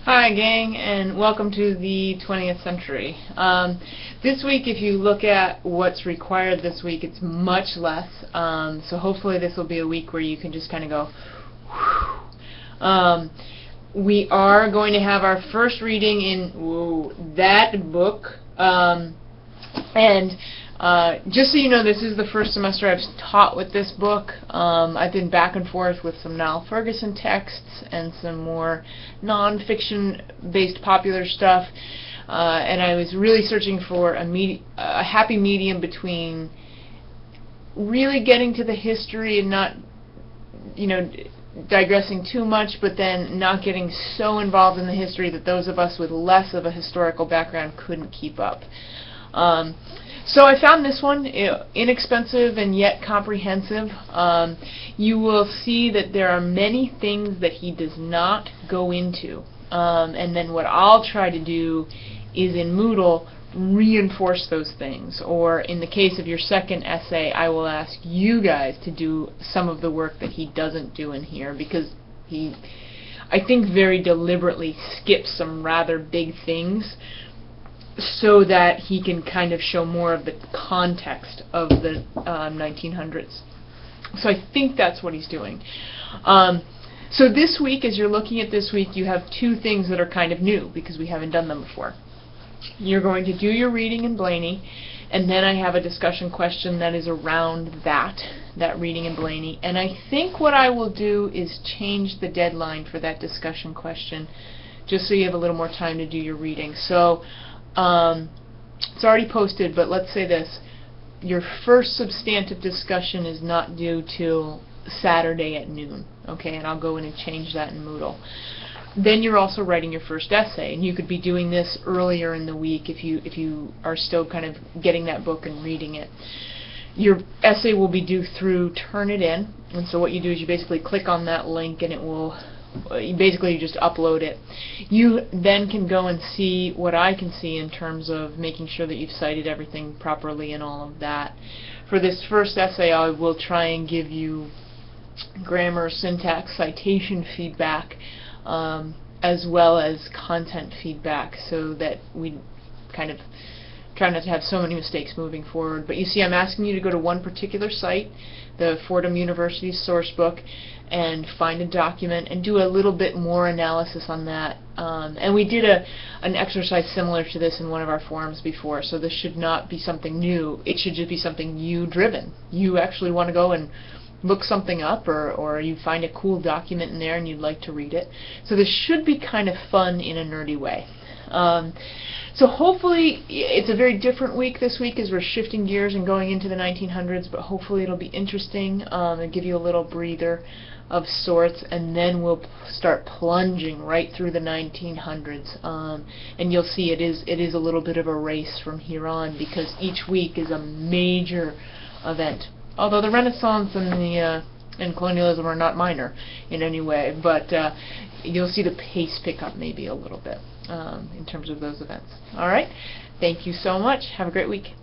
Hi gang, and welcome to the 20th century. This week, if you look at what's required this week, it's much less. So hopefully this will be a week where you can just kind of go, whew. We are going to have our first reading in that book. Just so you know, this is the first semester I've taught with this book. I've been back and forth with some Niall Ferguson texts and some more non-fiction based popular stuff, and I was really searching for a happy medium between really getting to the history and not, digressing too much, but then not getting so involved in the history that those of us with less of a historical background couldn't keep up. So I found this one inexpensive and yet comprehensive. You will see that there are many things that he does not go into. And then what I'll try to do is in Moodle reinforce those things. Or in the case of your second essay, I will ask you guys to do some of the work that he doesn't do in here, because he, I think, very deliberately skips some rather big things so that he can kind of show more of the context of the 1900s. So I think that's what he's doing. So this week, as you're looking at this week, you have two things that are kind of new because we haven't done them before. You're going to do your reading in Blaney, and then I have a discussion question that is around that reading in Blaney. And I think what I will do is change the deadline for that discussion question, just so you have a little more time to do your reading. So it's already posted, but let's say this. Your first substantive discussion is not due till Saturday at noon, okay? And I'll go in and change that in Moodle. Then you're also writing your first essay, and you could be doing this earlier in the week if you are still kind of getting that book and reading it. Your essay will be due through Turnitin, and so what you do is you basically click on that link and it will you just upload it. You then can go and see what I can see in terms of making sure that you've cited everything properly and all of that. For this first essay, I will try and give you grammar, syntax, citation feedback, as well as content feedback, so that we kind of try not to have so many mistakes moving forward. But you see, I'm asking you to go to one particular site, the Fordham University source book, and find a document and do a little bit more analysis on that. And we did an exercise similar to this in one of our forums before, so this should not be something new. It should just be something you-driven. You actually want to go and look something up, or you find a cool document in there and you'd like to read it. So this should be kind of fun in a nerdy way. So hopefully it's a very different week this week as we're shifting gears and going into the 1900s, but hopefully it'll be interesting and give you a little breather of sorts, and then we'll start plunging right through the 1900s. And you'll see it is a little bit of a race from here on, because each week is a major event. Although the Renaissance and colonialism are not minor in any way, but you'll see the pace pick up maybe a little bit in terms of those events. All right? Thank you so much. Have a great week.